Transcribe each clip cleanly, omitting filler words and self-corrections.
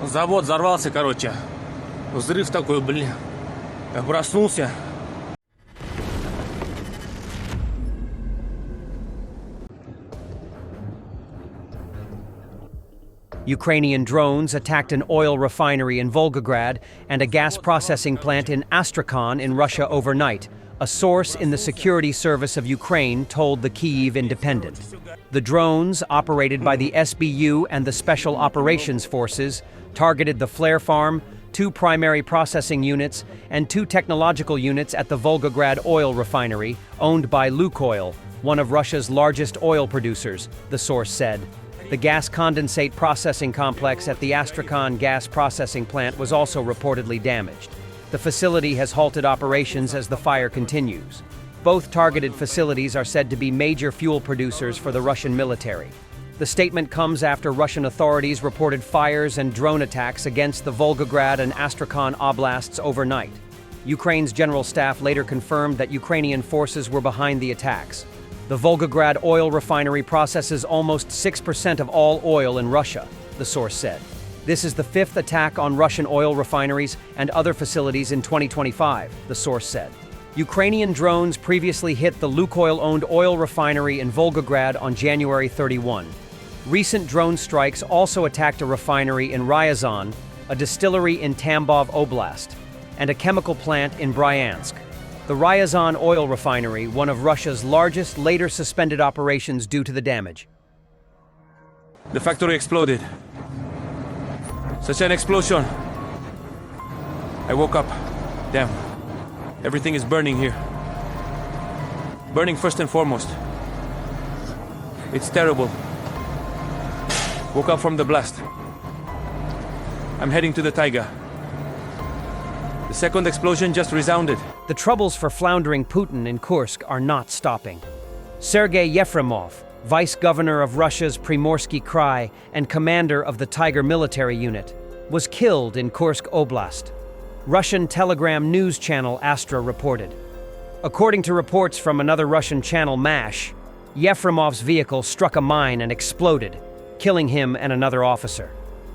Завод взорвался, короче. Взрыв такой, блин. Я проснулся. Ukrainian drones attacked an oil refinery in Volgograd and a gas processing plant in Astrakhan in Russia overnight, a source in the security service of Ukraine told the Kyiv Independent. The drones, operated by the SBU and the Special Operations Forces, targeted the flare farm, 2 primary processing units, and 2 technological units at the Volgograd oil refinery, owned by Lukoil, one of Russia's largest oil producers, the source said. The gas condensate processing complex at the Astrakhan gas processing plant was also reportedly damaged. The facility has halted operations as the fire continues. Both targeted facilities are said to be major fuel producers for the Russian military. The statement comes after Russian authorities reported fires and drone attacks against the Volgograd and Astrakhan oblasts overnight. Ukraine's general staff later confirmed that Ukrainian forces were behind the attacks. The Volgograd oil refinery processes almost 6% of all oil in Russia, the source said. This is the 5th attack on Russian oil refineries and other facilities in 2025, the source said. Ukrainian drones previously hit the Lukoil-owned oil refinery in Volgograd on January 31. Recent drone strikes also attacked a refinery in Ryazan, a distillery in Tambov Oblast, and a chemical plant in Bryansk. The Ryazan oil refinery, one of Russia's largest, later suspended operations due to the damage. The factory exploded. Such an explosion. I woke up. Damn. Everything is burning here. Burning first and foremost. It's terrible. Woke up from the blast. I'm heading to the taiga. The second explosion just resounded. The troubles for floundering Putin in Kursk are not stopping. Sergei Yefremov, vice governor of Russia's Primorsky Krai and commander of the Tiger military unit, was killed in Kursk Oblast. Russian Telegram news channel Astra reported. According to reports from another Russian channel MASH, Yefremov's vehicle struck a mine and exploded, killing him and another officer.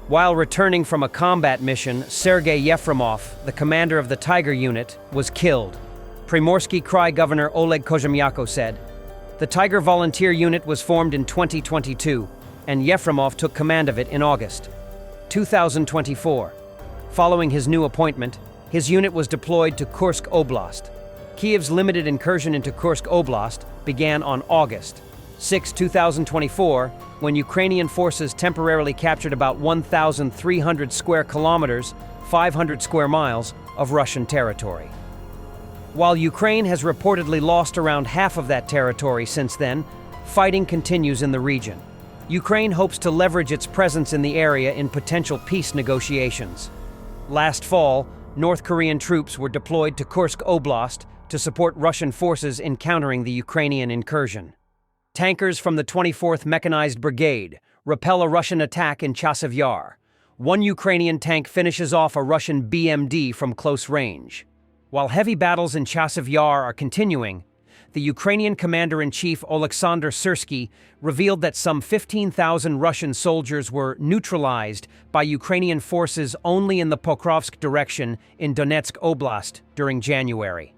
While returning from a combat mission, Sergei Yefremov, the commander of the Tiger unit, was killed. Primorsky Krai Governor Oleg Kozhemyako said. The Tiger volunteer unit was formed in 2022, and Yefremov took command of it in August 2024. Following his new appointment, his unit was deployed to Kursk Oblast. Kyiv's limited incursion into Kursk Oblast began on August 6, 2024, when Ukrainian forces temporarily captured about 1,300 square kilometers, 500 square miles, of Russian territory. While Ukraine has reportedly lost around half of that territory since then, fighting continues in the region. Ukraine hopes to leverage its presence in the area in potential peace negotiations. Last fall, North Korean troops were deployed to Kursk Oblast to support Russian forces in countering the Ukrainian incursion. Tankers from the 24th Mechanized Brigade repel a Russian attack in Chasiv Yar. One Ukrainian tank finishes off a Russian BMD from close range. While heavy battles in Chasiv Yar are continuing, the Ukrainian commander-in-chief Oleksandr Syrsky revealed that some 15,000 Russian soldiers were neutralized by Ukrainian forces only in the Pokrovsk direction in Donetsk Oblast during January.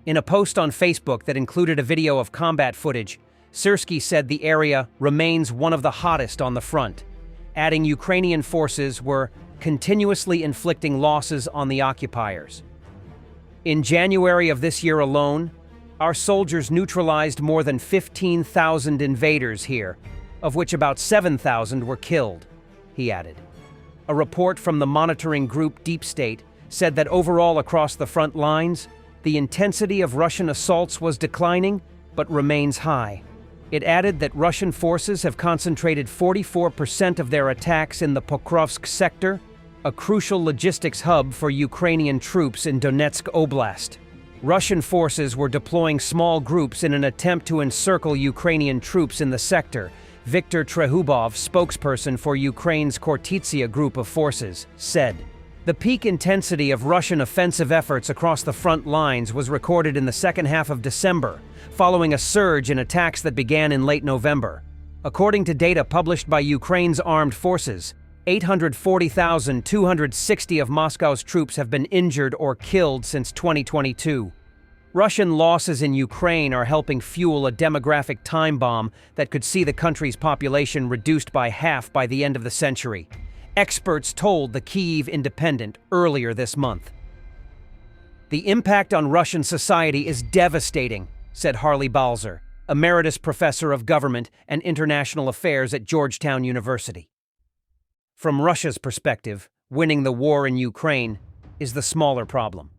In a post on Facebook that included a video of combat footage, Syrsky said the area remains one of the hottest on the front, adding Ukrainian forces were continuously inflicting losses on the occupiers. In January of this year alone, our soldiers neutralized more than 15,000 invaders here, of which about 7,000 were killed, he added. A report from the monitoring group Deep State said that overall across the front lines, the intensity of Russian assaults was declining, but remains high. It added that Russian forces have concentrated 44% of their attacks in the Pokrovsk sector, a crucial logistics hub for Ukrainian troops in Donetsk Oblast. Russian forces were deploying small groups in an attempt to encircle Ukrainian troops in the sector, Viktor Trehubov, spokesperson for Ukraine's Kortitsia group of forces, said. The peak intensity of Russian offensive efforts across the front lines was recorded in the second half of December, following a surge in attacks that began in late November. According to data published by Ukraine's armed forces, 840,260 of Moscow's troops have been injured or killed since 2022. Russian losses in Ukraine are helping fuel a demographic time bomb that could see the country's population reduced by half by the end of the century. Experts told the Kyiv Independent earlier this month. The impact on Russian society is devastating, said Harley Balzer, emeritus professor of government and international affairs at Georgetown University. From Russia's perspective, winning the war in Ukraine is the smaller problem.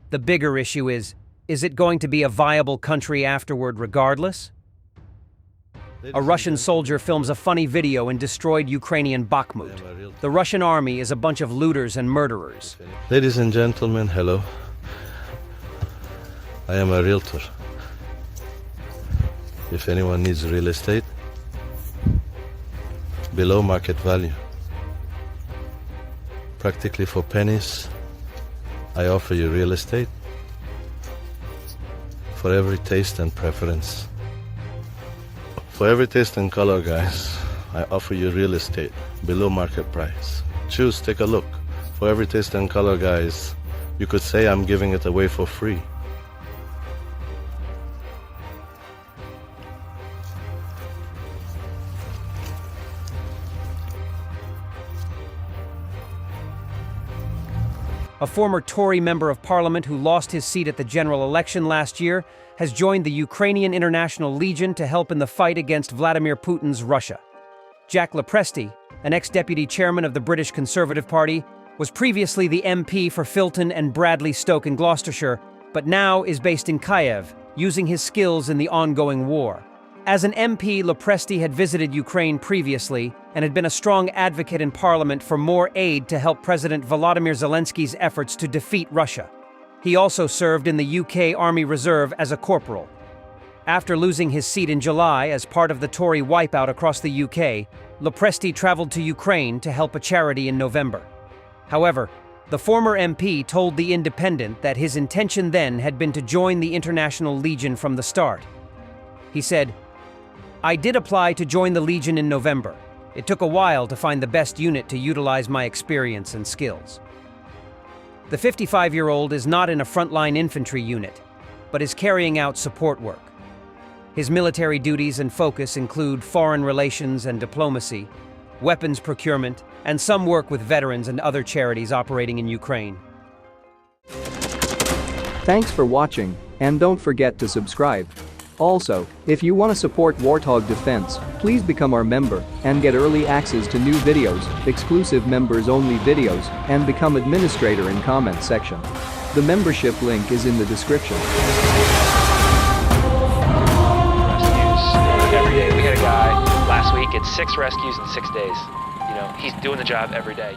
The bigger issue is it going to be a viable country afterward regardless? A Russian soldier films a funny video in destroyed Ukrainian Bakhmut. The Russian army is a bunch of looters and murderers. Ladies and gentlemen, hello. I am a realtor. If anyone needs real estate, below market value, practically for pennies, I offer you real estate for every taste and preference. For every taste and color, guys, I offer you real estate below market price. Choose, take a look. For every taste and color, guys, you could say I'm giving it away for free. A former Tory member of parliament who lost his seat at the general election last year has joined the Ukrainian International Legion to help in the fight against Vladimir Putin's Russia. Jack Lepresti, an ex-deputy chairman of the British Conservative Party, was previously the MP for Filton and Bradley Stoke in Gloucestershire, but now is based in Kyiv, using his skills in the ongoing war. As an MP, Lepresti had visited Ukraine previously and had been a strong advocate in Parliament for more aid to help President Volodymyr Zelensky's efforts to defeat Russia. He also served in the UK Army Reserve as a corporal. After losing his seat in July as part of the Tory wipeout across the UK, Lepresti traveled to Ukraine to help a charity in November. However, the former MP told The Independent that his intention then had been to join the International Legion from the start. He said, "I did apply to join the Legion in November. It took a while to find the best unit to utilize my experience and skills." The 55-year-old is not in a frontline infantry unit, but is carrying out support work. His military duties and focus include foreign relations and diplomacy, weapons procurement, and some work with veterans and other charities operating in Ukraine. Thanks for watching, and don't forget to subscribe. Also, if you want to support Warthog Defense, please become our member and get early access to new videos, exclusive members-only videos, and become administrator in comment section. The membership link is in the description. Rescues every day. We had a guy last week at 6 rescues in 6 days. You know, he's doing the job every day.